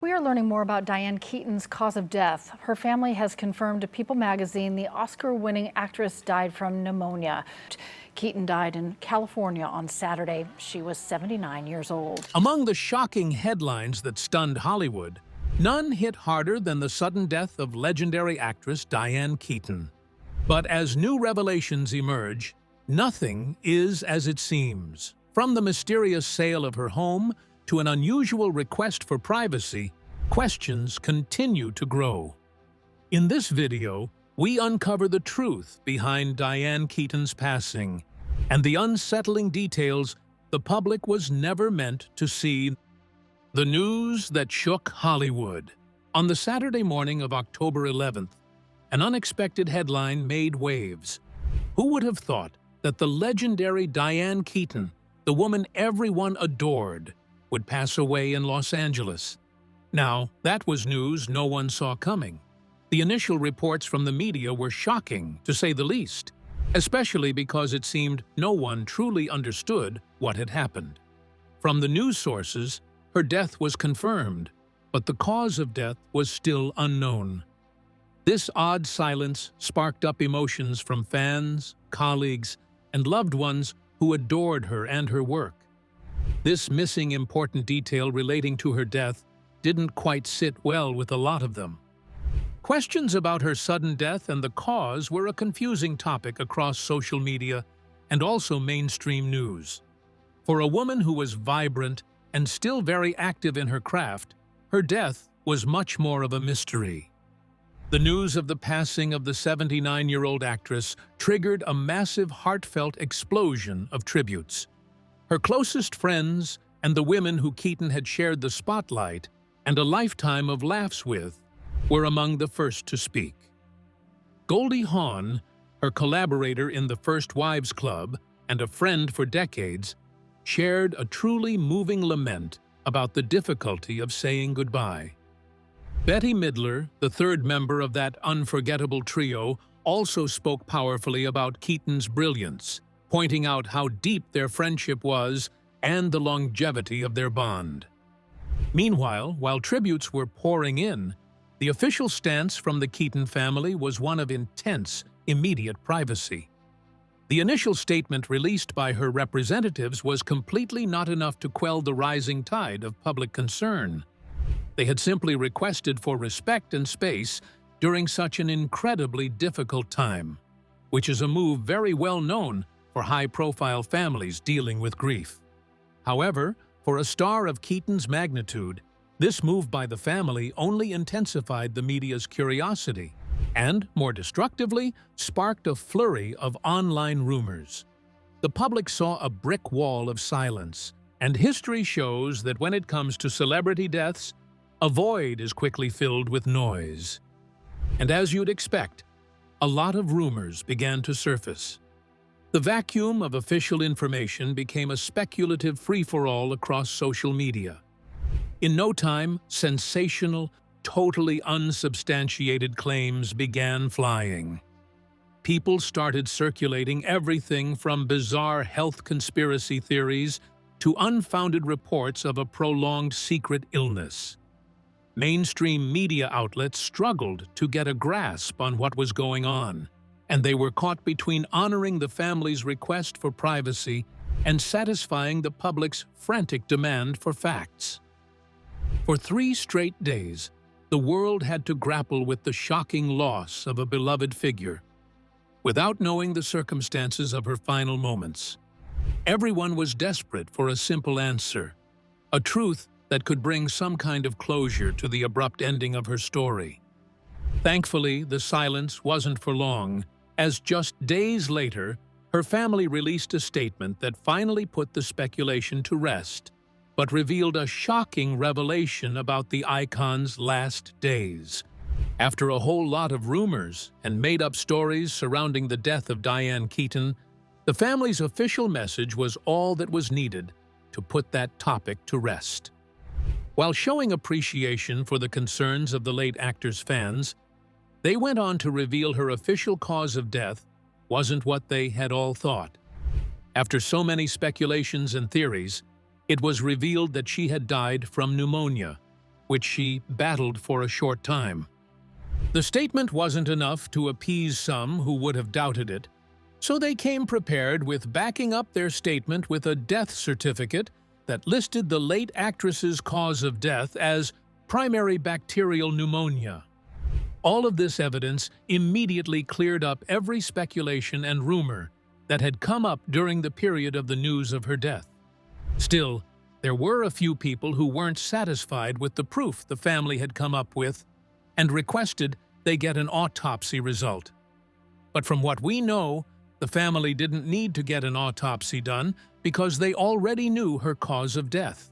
We are learning more about Diane Keaton's cause of death. Her family has confirmed to People magazine the Oscar-winning actress died from pneumonia. Keaton died in California on Saturday. She was 79 years old. Among the shocking headlines that stunned Hollywood, none hit harder than the sudden death of legendary actress Diane Keaton. But as new revelations emerge, nothing is as it seems. From the mysterious sale of her home to an unusual request for privacy, questions continue to grow. In this video, we uncover the truth behind Diane Keaton's passing and the unsettling details the public was never meant to see. The news that shook Hollywood. On the Saturday morning of October 11th, an unexpected headline made waves. Who would have thought that the legendary Diane Keaton, the woman everyone adored, would pass away in Los Angeles? Now, that was news no one saw coming. The initial reports from the media were shocking, to say the least, especially because it seemed no one truly understood what had happened. From the news sources, her death was confirmed, but the cause of death was still unknown. This odd silence sparked up emotions from fans, colleagues, and loved ones who adored her and her work. This missing important detail relating to her death didn't quite sit well with a lot of them. Questions about her sudden death and the cause were a confusing topic across social media and also mainstream news. For a woman who was vibrant and still very active in her craft, her death was much more of a mystery. The news of the passing of the 79-year-old actress triggered a massive, heartfelt explosion of tributes. Her closest friends and the women who Keaton had shared the spotlight and a lifetime of laughs with were among the first to speak. Goldie Hawn, her collaborator in the First Wives Club and a friend for decades, shared a truly moving lament about the difficulty of saying goodbye. Bette Midler, the third member of that unforgettable trio, also spoke powerfully about Keaton's brilliance, pointing out how deep their friendship was and the longevity of their bond. Meanwhile, while tributes were pouring in, the official stance from the Keaton family was one of intense, immediate privacy. The initial statement released by her representatives was completely not enough to quell the rising tide of public concern. They had simply requested for respect and space during such an incredibly difficult time, which is a move very well known for high-profile families dealing with grief. However, for a star of Keaton's magnitude, this move by the family only intensified the media's curiosity and, more destructively, sparked a flurry of online rumors. The public saw a brick wall of silence, and history shows that when it comes to celebrity deaths, a void is quickly filled with noise. And as you'd expect, a lot of rumors began to surface. The vacuum of official information became a speculative free-for-all across social media. In no time, sensational, totally unsubstantiated claims began flying. People started circulating everything from bizarre health conspiracy theories to unfounded reports of a prolonged secret illness. Mainstream media outlets struggled to get a grasp on what was going on, and they were caught between honoring the family's request for privacy and satisfying the public's frantic demand for facts. For 3 straight days, the world had to grapple with the shocking loss of a beloved figure, without knowing the circumstances of her final moments. Everyone was desperate for a simple answer, a truth that could bring some kind of closure to the abrupt ending of her story. Thankfully, the silence wasn't for long, as just days later, her family released a statement that finally put the speculation to rest, but revealed a shocking revelation about the icon's last days. After a whole lot of rumors and made-up stories surrounding the death of Diane Keaton, the family's official message was all that was needed to put that topic to rest. While showing appreciation for the concerns of the late actor's fans, they went on to reveal her official cause of death wasn't what they had all thought. After so many speculations and theories, it was revealed that she had died from pneumonia, which she battled for a short time. The statement wasn't enough to appease some who would have doubted it, so they came prepared with backing up their statement with a death certificate that listed the late actress's cause of death as primary bacterial pneumonia. All of this evidence immediately cleared up every speculation and rumor that had come up during the period of the news of her death. Still, there were a few people who weren't satisfied with the proof the family had come up with and requested they get an autopsy result. But from what we know, the family didn't need to get an autopsy done because they already knew her cause of death.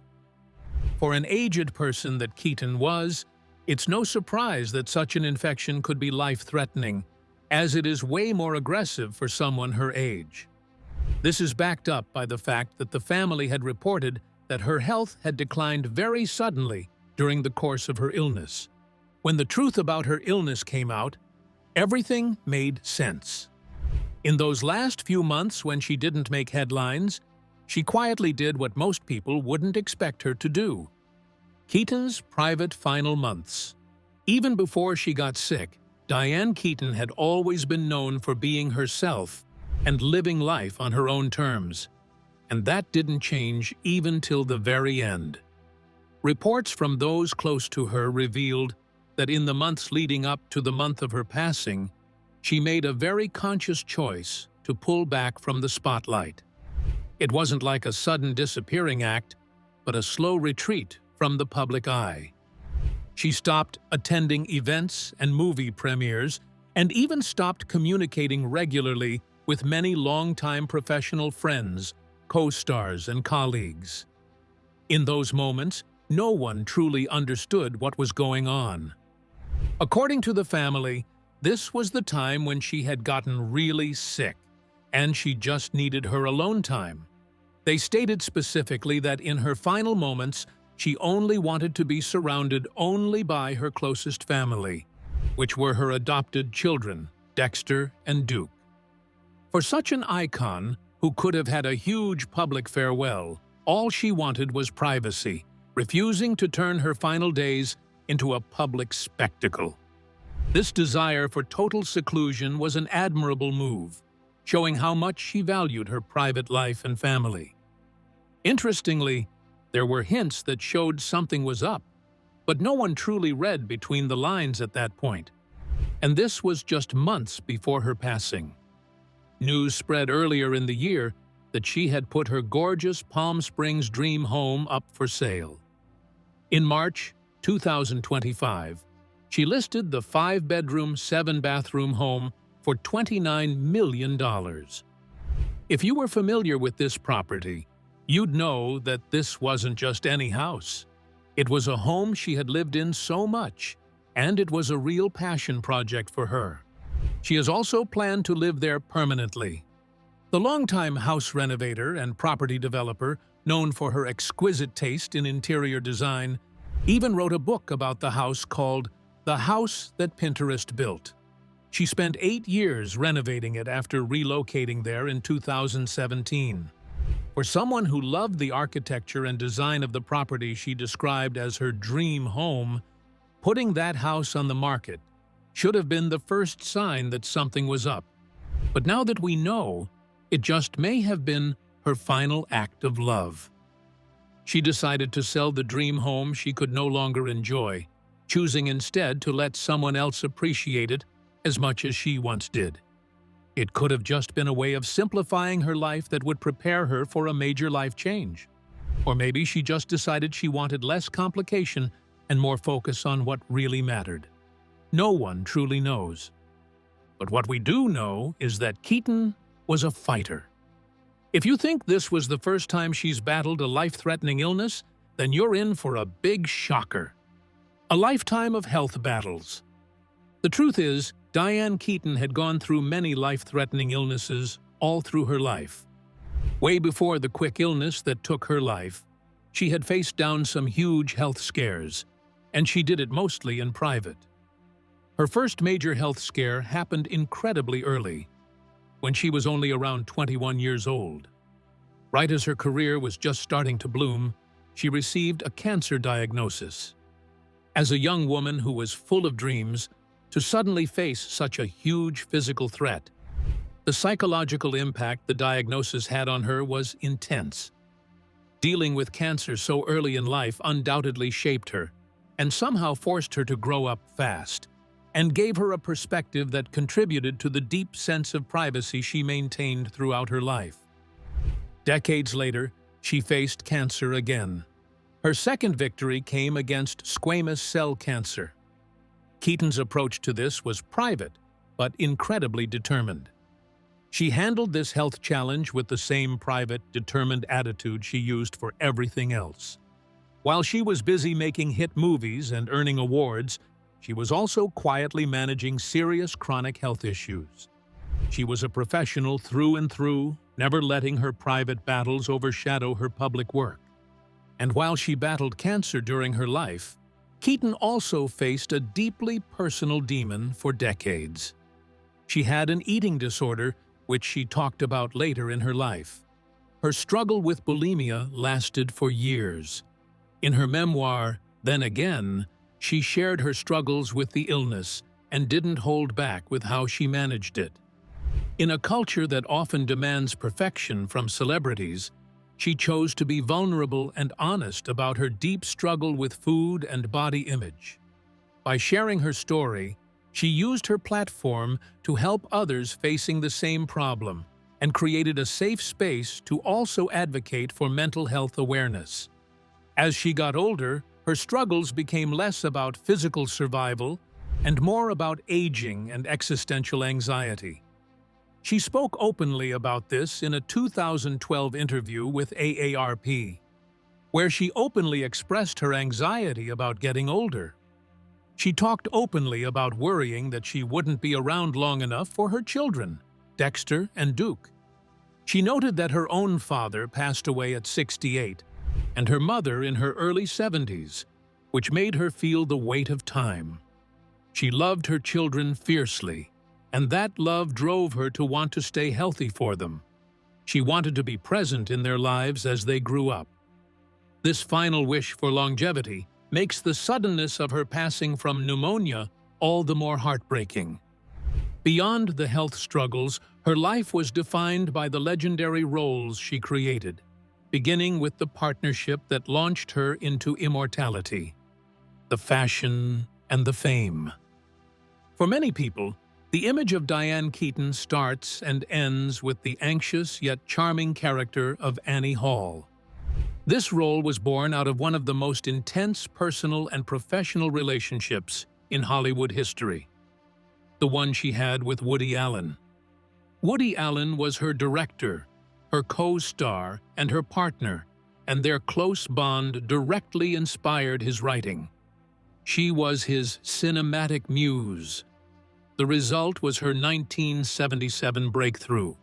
For an aged person that Keaton was, it's no surprise that such an infection could be life-threatening, as it is way more aggressive for someone her age. This is backed up by the fact that the family had reported that her health had declined very suddenly during the course of her illness. When the truth about her illness came out, everything made sense. In those last few months when she didn't make headlines, she quietly did what most people wouldn't expect her to do. Keaton's private final months. Even before she got sick, Dianne Keaton had always been known for being herself and living life on her own terms. And that didn't change even till the very end. Reports from those close to her revealed that in the months leading up to the month of her passing, she made a very conscious choice to pull back from the spotlight. It wasn't like a sudden disappearing act, but a slow retreat from the public eye. She stopped attending events and movie premieres and even stopped communicating regularly with many longtime professional friends, co-stars, and colleagues. In those moments, no one truly understood what was going on. According to the family, this was the time when she had gotten really sick, and she just needed her alone time. They stated specifically that in her final moments, she only wanted to be surrounded only by her closest family, which were her adopted children, Dexter and Duke. For such an icon, who could have had a huge public farewell, all she wanted was privacy, refusing to turn her final days into a public spectacle. This desire for total seclusion was an admirable move, showing how much she valued her private life and family. Interestingly, there were hints that showed something was up, but no one truly read between the lines at that point. And this was just months before her passing. News spread earlier in the year that she had put her gorgeous Palm Springs dream home up for sale. In March 2025, she listed the 5-bedroom, 7-bathroom home for $29 million. If you were familiar with this property, you'd know that this wasn't just any house. It was a home she had lived in so much, and it was a real passion project for her. She has also planned to live there permanently. The longtime house renovator and property developer, known for her exquisite taste in interior design, even wrote a book about the house called The House That Pinterest Built. She spent 8 years renovating it after relocating there in 2017. For someone who loved the architecture and design of the property she described as her dream home, putting that house on the market should have been the first sign that something was up. But now that we know, it just may have been her final act of love. She decided to sell the dream home she could no longer enjoy, choosing instead to let someone else appreciate it as much as she once did. It could have just been a way of simplifying her life that would prepare her for a major life change. Or maybe she just decided she wanted less complication and more focus on what really mattered. No one truly knows. But what we do know is that Keaton was a fighter. If you think this was the first time she's battled a life-threatening illness, then you're in for a big shocker. A lifetime of health battles. The truth is, Dianne Keaton had gone through many life-threatening illnesses all through her life. Way before the quick illness that took her life, she had faced down some huge health scares, and she did it mostly in private. Her first major health scare happened incredibly early, when she was only around 21 years old. Right as her career was just starting to bloom, she received a cancer diagnosis. As a young woman who was full of dreams, to suddenly face such a huge physical threat, the psychological impact the diagnosis had on her was intense. Dealing with cancer so early in life undoubtedly shaped her, and somehow forced her to grow up fast, and gave her a perspective that contributed to the deep sense of privacy she maintained throughout her life. Decades later, she faced cancer again. Her second victory came against squamous cell cancer. Keaton's approach to this was private, but incredibly determined. She handled this health challenge with the same private, determined attitude she used for everything else. While she was busy making hit movies and earning awards, she was also quietly managing serious chronic health issues. She was a professional through and through, never letting her private battles overshadow her public work. And while she battled cancer during her life, Keaton also faced a deeply personal demon for decades. She had an eating disorder, which she talked about later in her life. Her struggle with bulimia lasted for years. In her memoir, Then Again, she shared her struggles with the illness and didn't hold back with how she managed it. In a culture that often demands perfection from celebrities, she chose to be vulnerable and honest about her deep struggle with food and body image. By sharing her story, she used her platform to help others facing the same problem and created a safe space to also advocate for mental health awareness. As she got older, her struggles became less about physical survival and more about aging and existential anxiety. She spoke openly about this in a 2012 interview with AARP, where she openly expressed her anxiety about getting older. She talked openly about worrying that she wouldn't be around long enough for her children, Dexter and Duke. She noted that her own father passed away at 68 and her mother in her early 70s, which made her feel the weight of time. She loved her children fiercely, and that love drove her to want to stay healthy for them. She wanted to be present in their lives as they grew up. This final wish for longevity makes the suddenness of her passing from pneumonia all the more heartbreaking. Beyond the health struggles, her life was defined by the legendary roles she created, beginning with the partnership that launched her into immortality, the fashion and the fame. For many people, the image of Diane Keaton starts and ends with the anxious yet charming character of Annie Hall. This role was born out of one of the most intense personal and professional relationships in Hollywood history, the one she had with Woody Allen. Woody Allen was her director, her co-star, and her partner, and their close bond directly inspired his writing. She was his cinematic muse. The result was her 1977 breakthrough,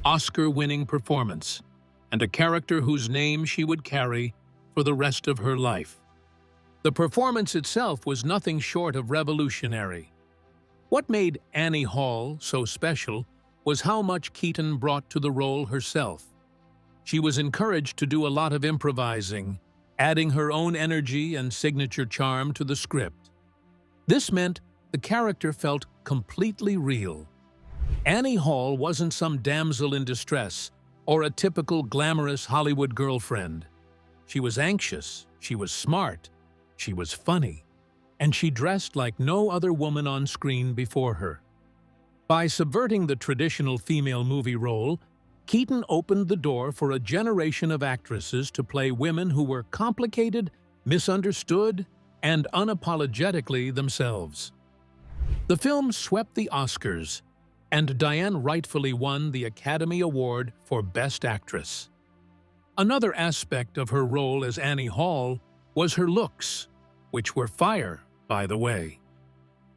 Oscar-winning performance, and a character whose name she would carry for the rest of her life. The performance itself was nothing short of revolutionary. What made Annie Hall so special was how much Keaton brought to the role herself. She was encouraged to do a lot of improvising, adding her own energy and signature charm to the script. This meant the character felt completely real. Annie Hall wasn't some damsel in distress or a typical glamorous Hollywood girlfriend. She was anxious, she was smart, she was funny, and she dressed like no other woman on screen before her. By subverting the traditional female movie role, Keaton opened the door for a generation of actresses to play women who were complicated, misunderstood, and unapologetically themselves. The film swept the Oscars, and Diane rightfully won the Academy Award for Best Actress. Another aspect of her role as Annie Hall was her looks, which were fire, by the way.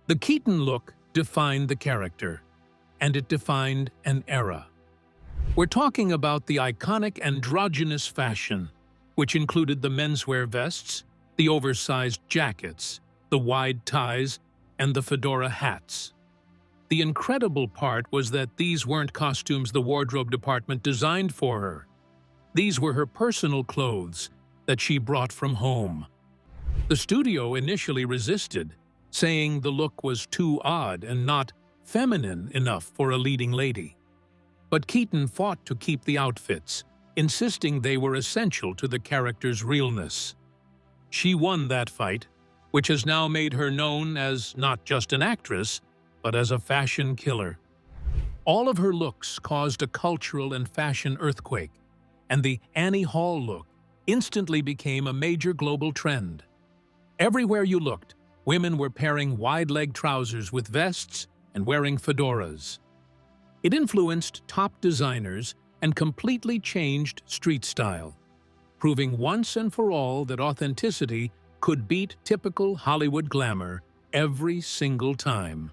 The Keaton look defined the character, and it defined an era. We're talking about the iconic androgynous fashion, which included the menswear vests, the oversized jackets, the wide ties, and the fedora hats. The incredible part was that these weren't costumes the wardrobe department designed for her. These were her personal clothes that she brought from home. The studio initially resisted, saying the look was too odd and not feminine enough for a leading lady. But Keaton fought to keep the outfits, insisting they were essential to the character's realness. She won that fight, which has now made her known as not just an actress, but as a fashion killer. All of her looks caused a cultural and fashion earthquake, and the Annie Hall look instantly became a major global trend. Everywhere you looked, women were pairing wide-leg trousers with vests and wearing fedoras. It influenced top designers and completely changed street style, proving once and for all that authenticity could beat typical Hollywood glamour every single time.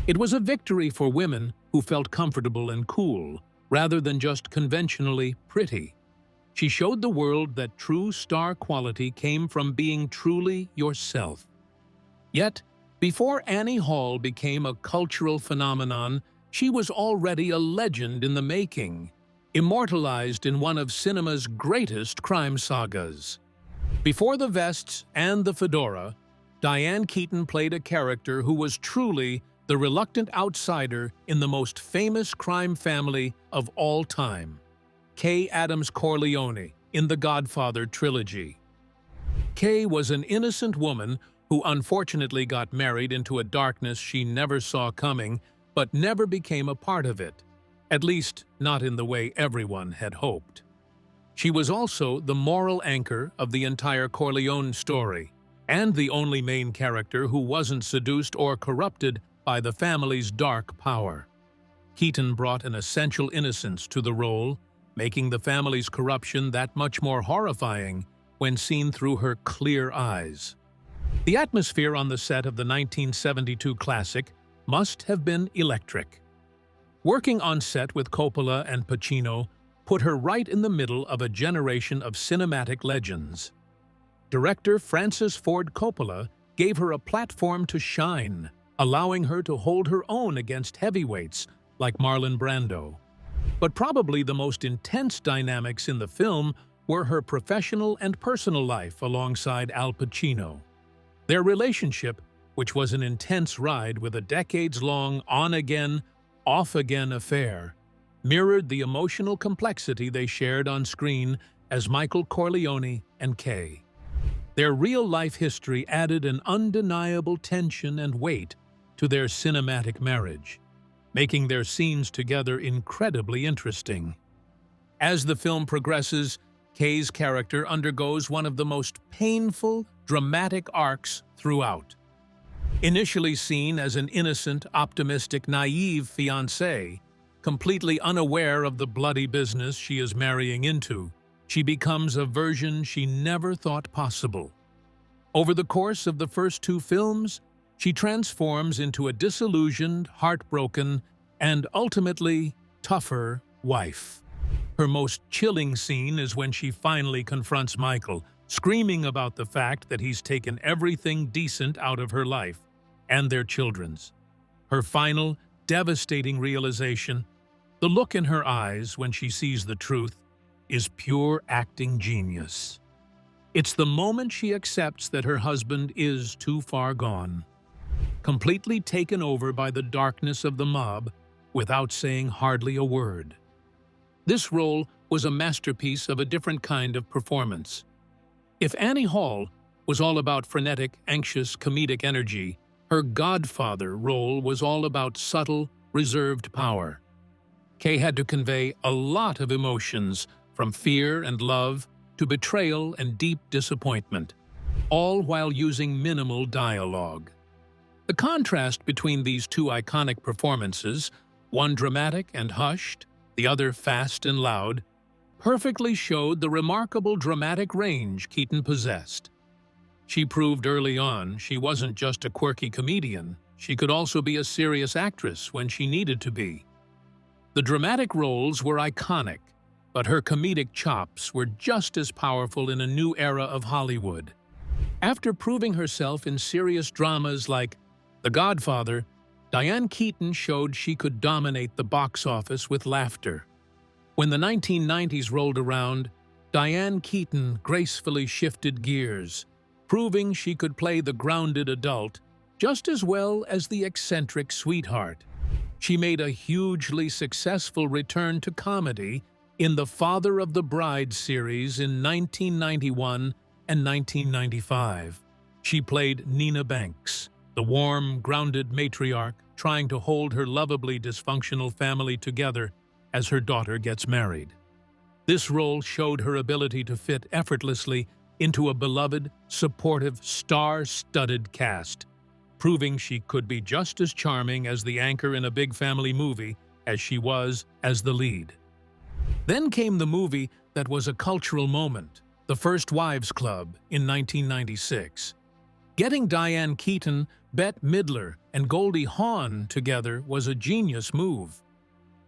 It was a victory for women who felt comfortable and cool, rather than just conventionally pretty. She showed the world that true star quality came from being truly yourself. Yet, before Annie Hall became a cultural phenomenon, she was already a legend in the making, immortalized in one of cinema's greatest crime sagas. Before the vests and the fedora, Diane Keaton played a character who was truly the reluctant outsider in the most famous crime family of all time, Kay Adams Corleone in the Godfather trilogy. Kay was an innocent woman who unfortunately got married into a darkness she never saw coming, but never became a part of it, at least not in the way everyone had hoped. She was also the moral anchor of the entire Corleone story, and the only main character who wasn't seduced or corrupted by the family's dark power. Keaton brought an essential innocence to the role, making the family's corruption that much more horrifying when seen through her clear eyes. The atmosphere on the set of the 1972 classic must have been electric. Working on set with Coppola and Pacino put her right in the middle of a generation of cinematic legends. Director Francis Ford Coppola gave her a platform to shine, allowing her to hold her own against heavyweights like Marlon Brando. But probably the most intense dynamics in the film were her professional and personal life alongside Al Pacino. Their relationship, which was an intense ride with a decades-long on-again, off-again affair, mirrored the emotional complexity they shared on screen as Michael Corleone and Kay. Their real-life history added an undeniable tension and weight to their cinematic marriage, making their scenes together incredibly interesting. As the film progresses, Kay's character undergoes one of the most painful, dramatic arcs throughout. Initially seen as an innocent, optimistic, naive fiancée, completely unaware of the bloody business she is marrying into, she becomes a version she never thought possible. Over the course of the first two films, she transforms into a disillusioned, heartbroken, and ultimately tougher wife. Her most chilling scene is when she finally confronts Michael, screaming about the fact that he's taken everything decent out of her life and their children's. Her final, devastating realization, the look in her eyes when she sees the truth, is pure acting genius. It's the moment she accepts that her husband is too far gone, completely taken over by the darkness of the mob without saying hardly a word. This role was a masterpiece of a different kind of performance. If Annie Hall was all about frenetic, anxious, comedic energy, her Godfather role was all about subtle, reserved power. Kay had to convey a lot of emotions, from fear and love to betrayal and deep disappointment, all while using minimal dialogue. The contrast between these two iconic performances, one dramatic and hushed, the other fast and loud, perfectly showed the remarkable dramatic range Keaton possessed. She proved early on she wasn't just a quirky comedian, she could also be a serious actress when she needed to be. The dramatic roles were iconic, but her comedic chops were just as powerful in a new era of Hollywood. After proving herself in serious dramas like The Godfather, Diane Keaton showed she could dominate the box office with laughter. When the 1990s rolled around, Diane Keaton gracefully shifted gears, proving she could play the grounded adult just as well as the eccentric sweetheart. She made a hugely successful return to comedy in the Father of the Bride series in 1991 and 1995. She played Nina Banks, the warm, grounded matriarch trying to hold her lovably dysfunctional family together as her daughter gets married. This role showed her ability to fit effortlessly into a beloved, supportive, star-studded cast, proving she could be just as charming as the anchor in a big family movie as she was as the lead. Then came the movie that was a cultural moment, The First Wives Club in 1996. Getting Dianne Keaton, Bette Midler, and Goldie Hawn together was a genius move.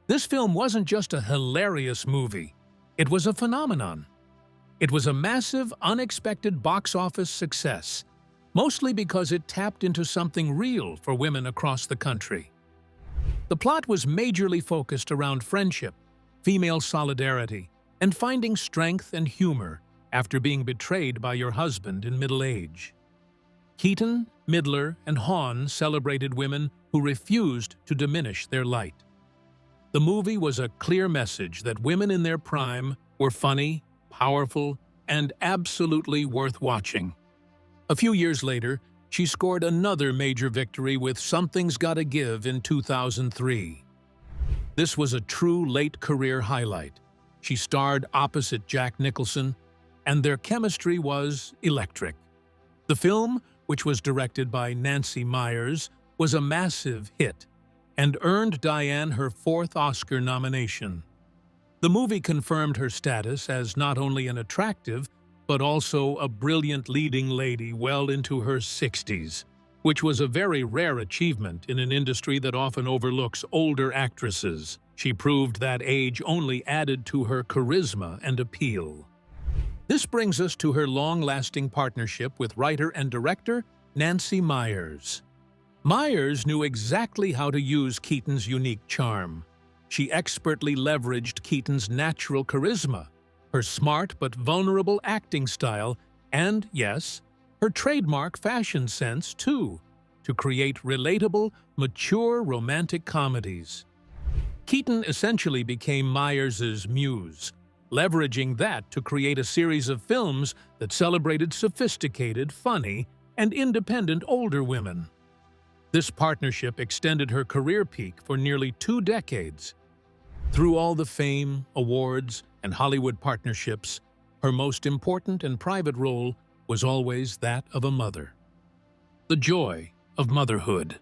This film wasn't just a hilarious movie, it was a phenomenon. It was a massive, unexpected box office success, mostly because it tapped into something real for women across the country. The plot was majorly focused around friendship, female solidarity, and finding strength and humor after being betrayed by your husband in middle age. Keaton, Midler, and Hawn celebrated women who refused to diminish their light. The movie was a clear message that women in their prime were funny, powerful, and absolutely worth watching. A few years later, she scored another major victory with Something's Gotta Give in 2003. This was a true late-career highlight. She starred opposite Jack Nicholson, and their chemistry was electric. The film, which was directed by Nancy Meyers, was a massive hit and earned Diane her 4th Oscar nomination. The movie confirmed her status as not only an attractive, but also a brilliant leading lady well into her 60s, which was a very rare achievement in an industry that often overlooks older actresses. She proved that age only added to her charisma and appeal. This brings us to her long-lasting partnership with writer and director Nancy Meyers. Meyers knew exactly how to use Keaton's unique charm. She expertly leveraged Keaton's natural charisma, her smart but vulnerable acting style, and, yes, her trademark fashion sense, too, to create relatable, mature romantic comedies. Keaton essentially became Meyers' muse, leveraging that to create a series of films that celebrated sophisticated, funny, and independent older women. This partnership extended her career peak for nearly 2 decades. Through all the fame, awards, and Hollywood partnerships, her most important and private role was always that of a mother. The joy of motherhood.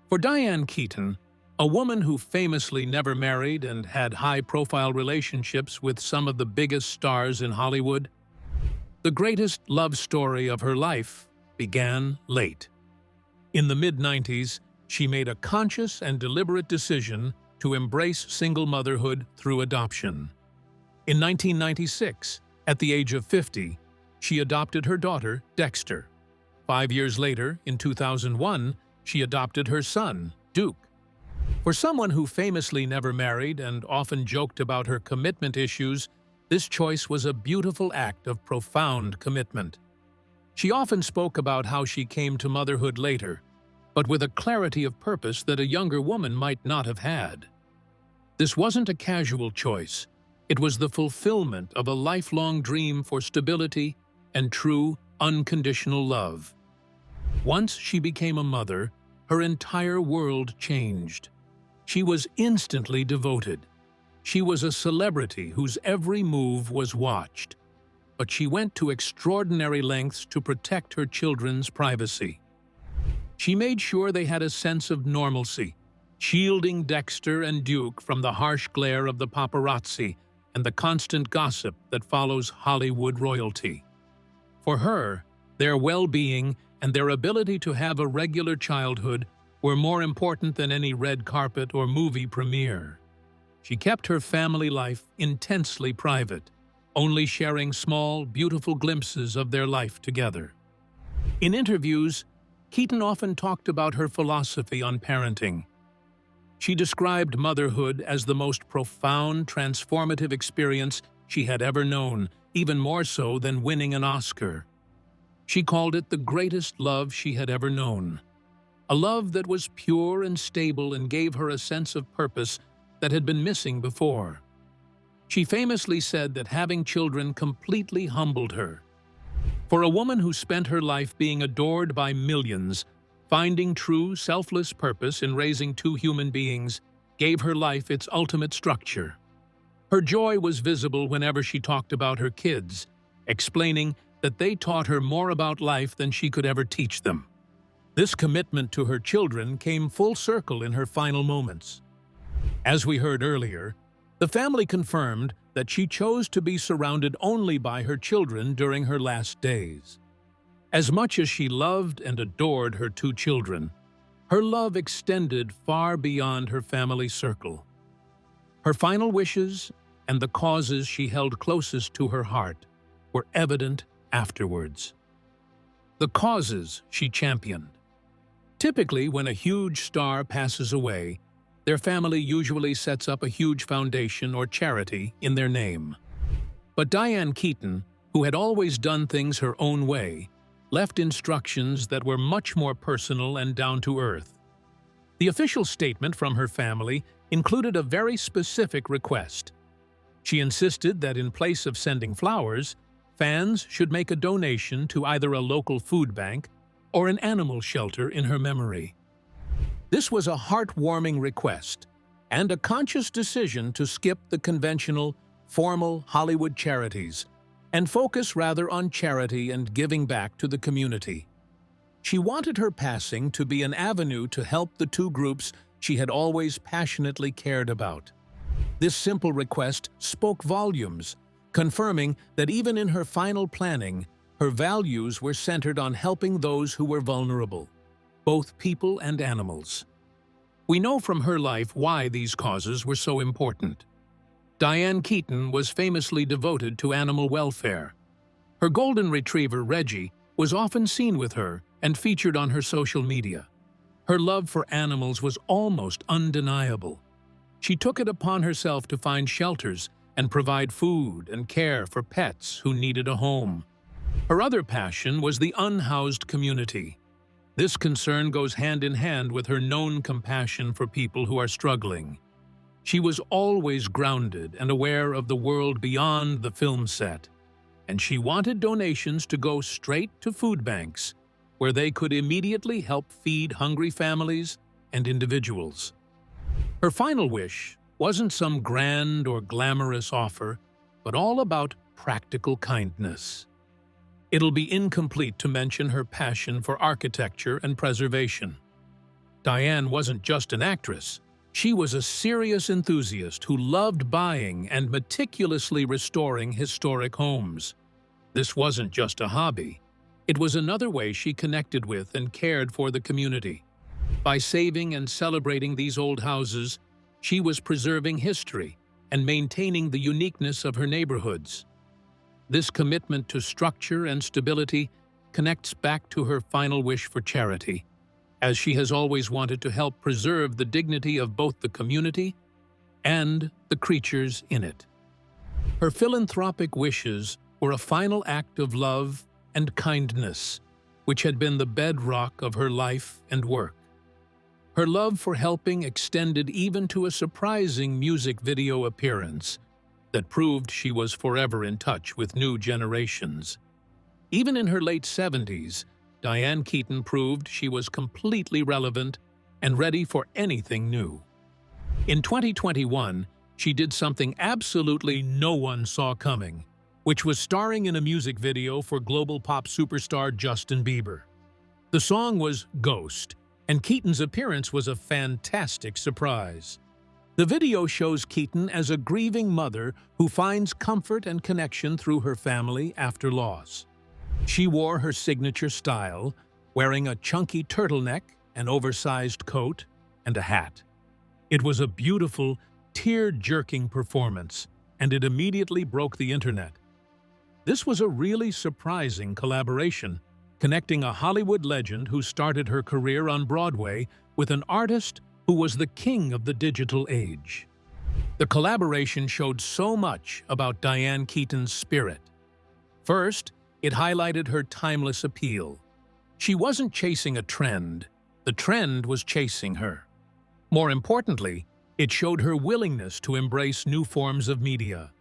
For Diane Keaton, a woman who famously never married and had high-profile relationships with some of the biggest stars in Hollywood, the greatest love story of her life began late. In the mid-90s, she made a conscious and deliberate decision to embrace single motherhood through adoption. In 1996, at the age of 50, she adopted her daughter, Dexter. 5 years later, in 2001, she adopted her son, Duke. For someone who famously never married and often joked about her commitment issues, this choice was a beautiful act of profound commitment. She often spoke about how she came to motherhood later, but with a clarity of purpose that a younger woman might not have had. This wasn't a casual choice. It was the fulfillment of a lifelong dream for stability and true, unconditional love. Once she became a mother, her entire world changed. She was instantly devoted. She was a celebrity whose every move was watched. But she went to extraordinary lengths to protect her children's privacy. She made sure they had a sense of normalcy, shielding Dexter and Duke from the harsh glare of the paparazzi and the constant gossip that follows Hollywood royalty. For her, their well-being and their ability to have a regular childhood were more important than any red carpet or movie premiere. She kept her family life intensely private, only sharing small, beautiful glimpses of their life together. In interviews, Keaton often talked about her philosophy on parenting. She described motherhood as the most profound, transformative experience she had ever known, even more so than winning an Oscar. She called it the greatest love she had ever known. A love that was pure and stable and gave her a sense of purpose that had been missing before. She famously said that having children completely humbled her. For a woman who spent her life being adored by millions, finding true, selfless purpose in raising two human beings gave her life its ultimate structure. Her joy was visible whenever she talked about her kids, explaining that they taught her more about life than she could ever teach them. This commitment to her children came full circle in her final moments. As we heard earlier, the family confirmed that she chose to be surrounded only by her children during her last days. As much as she loved and adored her two children, her love extended far beyond her family circle. Her final wishes and the causes she held closest to her heart were evident afterwards. The causes she championed. Typically, when a huge star passes away, their family usually sets up a huge foundation or charity in their name. But Diane Keaton, who had always done things her own way, left instructions that were much more personal and down-to-earth. The official statement from her family included a very specific request. She insisted that in place of sending flowers, fans should make a donation to either a local food bank or an animal shelter in her memory. This was a heartwarming request and a conscious decision to skip the conventional, formal Hollywood charities and focus rather on charity and giving back to the community. She wanted her passing to be an avenue to help the two groups she had always passionately cared about. This simple request spoke volumes, confirming that even in her final planning, her values were centered on helping those who were vulnerable, both people and animals. We know from her life why these causes were so important. Dianne Keaton was famously devoted to animal welfare. Her golden retriever, Reggie, was often seen with her and featured on her social media. Her love for animals was almost undeniable. She took it upon herself to find shelters and provide food and care for pets who needed a home. Her other passion was the unhoused community. This concern goes hand in hand with her known compassion for people who are struggling. She was always grounded and aware of the world beyond the film set, and she wanted donations to go straight to food banks, where they could immediately help feed hungry families and individuals. Her final wish wasn't some grand or glamorous offer, but all about practical kindness. It'll be incomplete to mention her passion for architecture and preservation. Diane wasn't just an actress. She was a serious enthusiast who loved buying and meticulously restoring historic homes. This wasn't just a hobby. It was another way she connected with and cared for the community. By saving and celebrating these old houses, she was preserving history and maintaining the uniqueness of her neighborhoods. This commitment to structure and stability connects back to her final wish for charity, as she has always wanted to help preserve the dignity of both the community and the creatures in it. Her philanthropic wishes were a final act of love and kindness, which had been the bedrock of her life and work. Her love for helping extended even to a surprising music video appearance that proved she was forever in touch with new generations. Even in her late 70s, Dianne Keaton proved she was completely relevant and ready for anything new. In 2021, she did something absolutely no one saw coming, which was starring in a music video for global pop superstar Justin Bieber. The song was Ghost, and Keaton's appearance was a fantastic surprise. The video shows Keaton as a grieving mother who finds comfort and connection through her family after loss. She wore her signature style, wearing a chunky turtleneck, an oversized coat, and a hat. It was a beautiful, tear-jerking performance, and it immediately broke the internet. This was a really surprising collaboration, connecting a Hollywood legend who started her career on Broadway with an artist who was the king of the digital age. The collaboration showed so much about Dianne Keaton's spirit. First, It highlighted her timeless appeal. She wasn't chasing a trend. The trend was chasing her. More importantly, it showed her willingness to embrace new forms of media.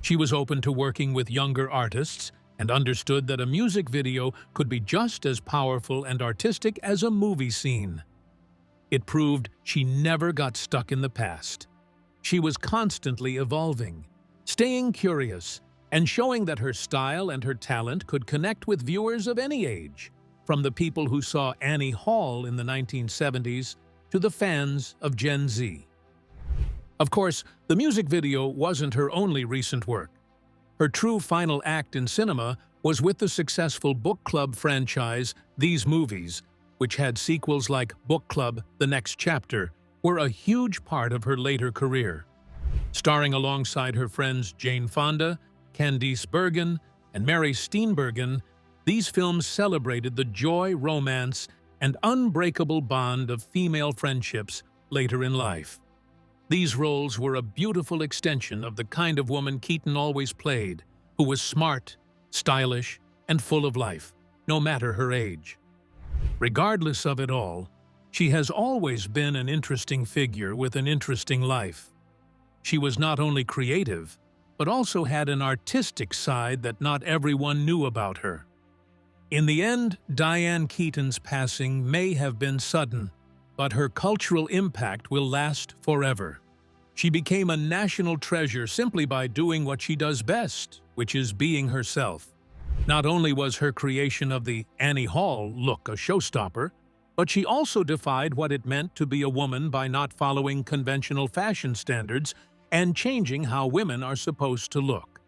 She was open to working with younger artists and understood that a music video could be just as powerful and artistic as a movie scene. It proved she never got stuck in the past. She was constantly evolving, staying curious, and showing that her style and her talent could connect with viewers of any age, from the people who saw Annie Hall in the 1970s to the fans of Gen Z. Of course, the music video wasn't her only recent work. Her true final act in cinema was with the successful book club franchise These Movies, which had sequels like Book Club: The Next Chapter, were a huge part of her later career. Starring alongside her friends Jane Fonda, Candice Bergen, and Mary Steenburgen, these films celebrated the joy, romance, and unbreakable bond of female friendships later in life. These roles were a beautiful extension of the kind of woman Keaton always played, who was smart, stylish, and full of life, no matter her age. Regardless of it all, she has always been an interesting figure with an interesting life. She was not only creative, but also had an artistic side that not everyone knew about her. In the end, Dianne Keaton's passing may have been sudden, but her cultural impact will last forever. She became a national treasure simply by doing what she does best, which is being herself. Not only was her creation of the Annie Hall look a showstopper, but she also defied what it meant to be a woman by not following conventional fashion standards and changing how women are supposed to look.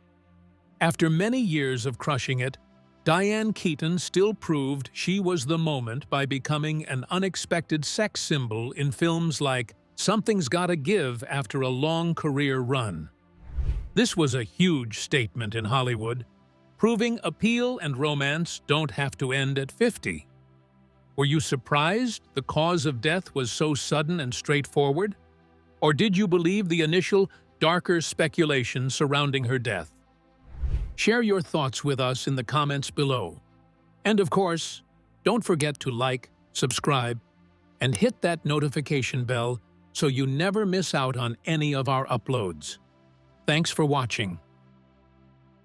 After many years of crushing it, Dianne Keaton still proved she was the moment by becoming an unexpected sex symbol in films like Something's Gotta Give after a long career run. This was a huge statement in Hollywood, proving appeal and romance don't have to end at 50. Were you surprised the cause of death was so sudden and straightforward? Or did you believe the initial, darker speculation surrounding her death? Share your thoughts with us in the comments below. And of course, don't forget to like, subscribe, and hit that notification bell so you never miss out on any of our uploads. Thanks for watching.